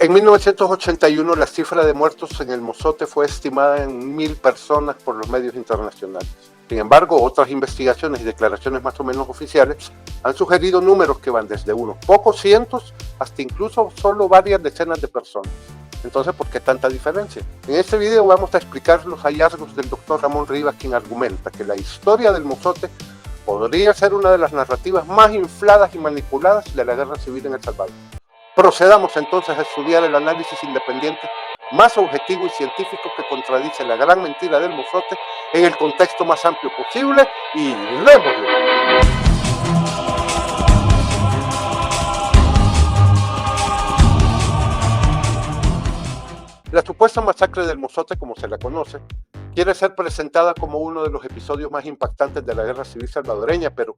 En 1981 la cifra de muertos en el Mozote fue estimada en 1000 personas por los medios internacionales. Sin embargo, otras investigaciones y declaraciones más o menos oficiales han sugerido números que van desde unos pocos cientos hasta incluso solo varias decenas de personas. Entonces, ¿por qué tanta diferencia? En este video vamos a explicar los hallazgos del doctor Ramón Rivas, quien argumenta que la historia del Mozote podría ser una de las narrativas más infladas y manipuladas de la guerra civil en El Salvador. Procedamos entonces a estudiar el análisis independiente más objetivo y científico que contradice la gran mentira del Mozote en el contexto más amplio posible y démosle. La supuesta masacre del Mozote, como se la conoce, quiere ser presentada como uno de los episodios más impactantes de la guerra civil salvadoreña, pero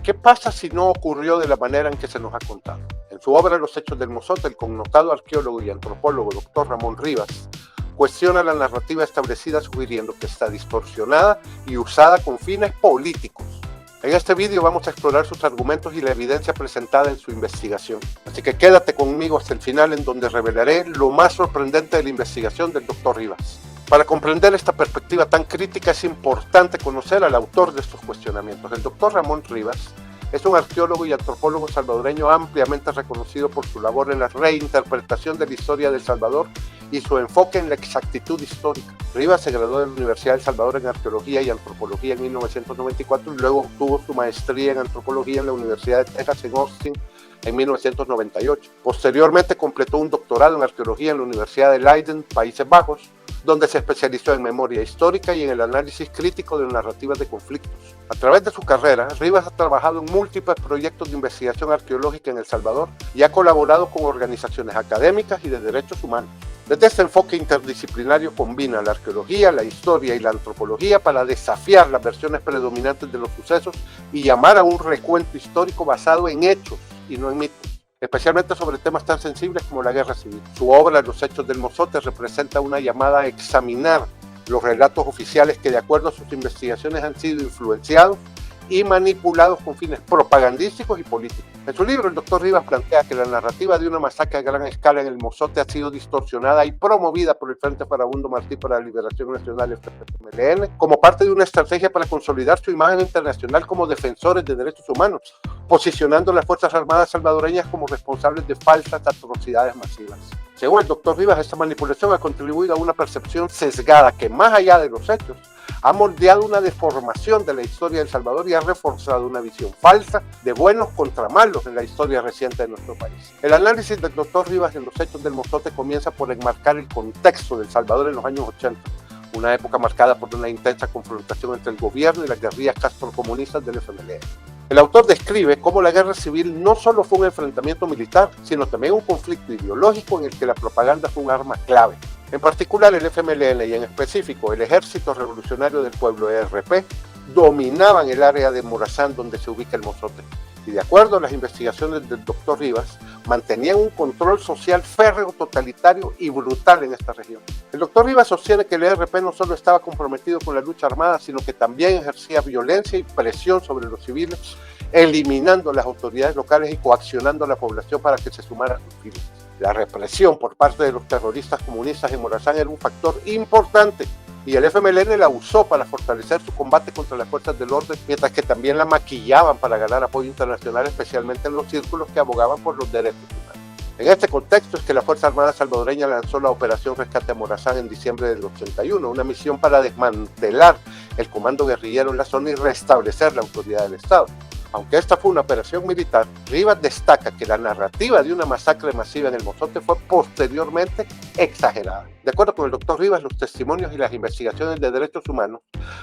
¿qué pasa si no ocurrió de la manera en que se nos ha contado? En su obra Los Hechos del Mozote, el connotado arqueólogo y antropólogo Dr. Ramón Rivas cuestiona la narrativa establecida sugiriendo que está distorsionada y usada con fines políticos. En este vídeo vamos a explorar sus argumentos y la evidencia presentada en su investigación. Así que quédate conmigo hasta el final, en donde revelaré lo más sorprendente de la investigación del Dr. Rivas. Para comprender esta perspectiva tan crítica es importante conocer al autor de estos cuestionamientos. El Dr. Ramón Rivas es un arqueólogo y antropólogo salvadoreño ampliamente reconocido por su labor en la reinterpretación de la historia de El Salvador y su enfoque en la exactitud histórica. Rivas se graduó de la Universidad de El Salvador en Arqueología y Antropología en 1994 y luego obtuvo su maestría en Antropología en la Universidad de Texas en Austin en 1998. Posteriormente completó un doctorado en Arqueología en la Universidad de Leiden, Países Bajos, donde se especializó en memoria histórica y en el análisis crítico de narrativas de conflictos. A través de su carrera, Rivas ha trabajado en múltiples proyectos de investigación arqueológica en El Salvador y ha colaborado con organizaciones académicas y de derechos humanos. Desde este enfoque interdisciplinario combina la arqueología, la historia y la antropología para desafiar las versiones predominantes de los sucesos y llamar a un recuento histórico basado en hechos y no en mitos, especialmente sobre temas tan sensibles como la guerra civil. Su obra Los Hechos del Mozote representa una llamada a examinar los relatos oficiales que, de acuerdo a sus investigaciones, han sido influenciados y manipulados con fines propagandísticos y políticos. En su libro, el Dr. Rivas plantea que la narrativa de una masacre a gran escala en el Mozote ha sido distorsionada y promovida por el Frente Farabundo Martí para la Liberación Nacional, FMLN, como parte de una estrategia para consolidar su imagen internacional como defensores de derechos humanos, posicionando a las Fuerzas Armadas salvadoreñas como responsables de falsas atrocidades masivas. Según el Dr. Rivas, esta manipulación ha contribuido a una percepción sesgada que, más allá de los hechos, ha moldeado una deformación de la historia de El Salvador y ha reforzado una visión falsa de buenos contra malos en la historia reciente de nuestro país. El análisis del Dr. Rivas en Los Hechos del Mozote comienza por enmarcar el contexto de El Salvador en los años 80, una época marcada por una intensa confrontación entre el gobierno y las guerrillas castrocomunistas del FMLN. El autor describe cómo la guerra civil no solo fue un enfrentamiento militar, sino también un conflicto ideológico en el que la propaganda fue un arma clave. En particular, el FMLN y en específico el Ejército Revolucionario del Pueblo, ERP, dominaban el área de Morazán donde se ubica el Mozote. Y de acuerdo a las investigaciones del Dr. Rivas, mantenían un control social férreo, totalitario y brutal en esta región. El Dr. Rivas sostiene que el ERP no solo estaba comprometido con la lucha armada, sino que también ejercía violencia y presión sobre los civiles, eliminando las autoridades locales y coaccionando a la población para que se sumara a sus filas. La represión por parte de los terroristas comunistas en Morazán era un factor importante y el FMLN la usó para fortalecer su combate contra las fuerzas del orden, mientras que también la maquillaban para ganar apoyo internacional, especialmente en los círculos que abogaban por los derechos humanos. En este contexto es que la Fuerza Armada salvadoreña lanzó la Operación Rescate a Morazán en diciembre del 81, una misión para desmantelar el comando guerrillero en la zona y restablecer la autoridad del Estado. Aunque esta fue una operación militar, Rivas destaca que la narrativa de una masacre masiva en el Mozote fue posteriormente exagerada. De acuerdo con el Dr. Rivas, los testimonios y las investigaciones de derechos humanos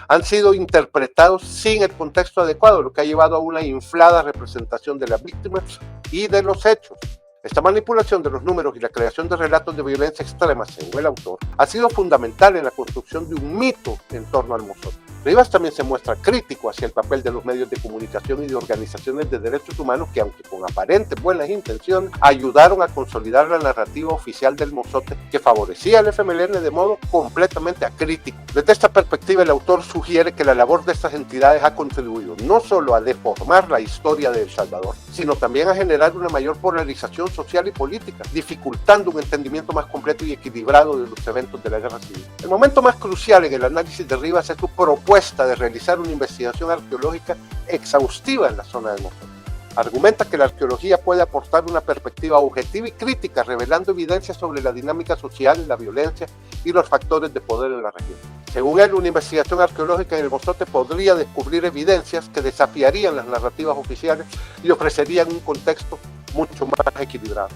han sido interpretados sin el contexto adecuado, lo que ha llevado a una inflada representación de las víctimas y de los hechos. Esta manipulación de los números y la creación de relatos de violencia extrema, según el autor, ha sido fundamental en la construcción de un mito en torno al Mozote. Rivas también se muestra crítico hacia el papel de los medios de comunicación y de organizaciones de derechos humanos que, aunque con aparentes buenas intenciones, ayudaron a consolidar la narrativa oficial del Mozote que favorecía al FMLN de modo completamente acrítico. Desde esta perspectiva, el autor sugiere que la labor de estas entidades ha contribuido no solo a deformar la historia de El Salvador, sino también a generar una mayor polarización social y política, dificultando un entendimiento más completo y equilibrado de los eventos de la guerra civil. El momento más crucial en el análisis de Rivas es su propuesta de realizar una investigación arqueológica exhaustiva en la zona de Mozote. Argumenta que la arqueología puede aportar una perspectiva objetiva y crítica, revelando evidencias sobre la dinámica social, la violencia y los factores de poder en la región. Según él, una investigación arqueológica en el Mozote podría descubrir evidencias que desafiarían las narrativas oficiales y ofrecerían un contexto mucho más equilibrado.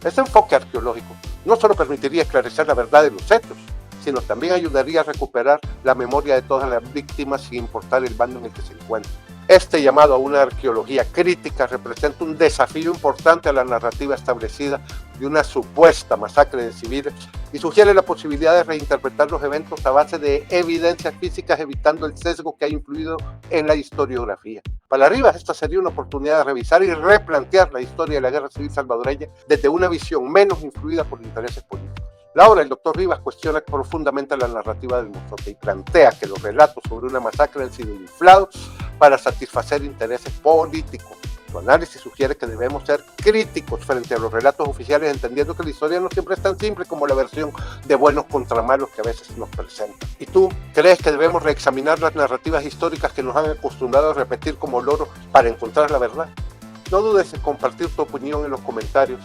Este enfoque arqueológico no solo permitiría esclarecer la verdad de los hechos, sino también ayudaría a recuperar la memoria de todas las víctimas sin importar el bando en el que se encuentren. Este llamado a una arqueología crítica representa un desafío importante a la narrativa establecida de una supuesta masacre de civiles y sugiere la posibilidad de reinterpretar los eventos a base de evidencias físicas, evitando el sesgo que ha influido en la historiografía. Para Rivas, esta sería una oportunidad de revisar y replantear la historia de la guerra civil salvadoreña desde una visión menos influida por intereses políticos. La obra del Dr. Rivas cuestiona profundamente la narrativa del Mozote y plantea que los relatos sobre una masacre han sido inflados para satisfacer intereses políticos. Su análisis sugiere que debemos ser críticos frente a los relatos oficiales, entendiendo que la historia no siempre es tan simple como la versión de buenos contra malos que a veces nos presentan. ¿Y tú crees que debemos reexaminar las narrativas históricas que nos han acostumbrado a repetir como loros para encontrar la verdad? No dudes en compartir tu opinión en los comentarios.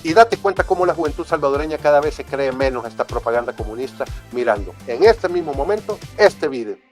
Y date cuenta cómo la juventud salvadoreña cada vez se cree menos esta propaganda comunista mirando en este mismo momento este video.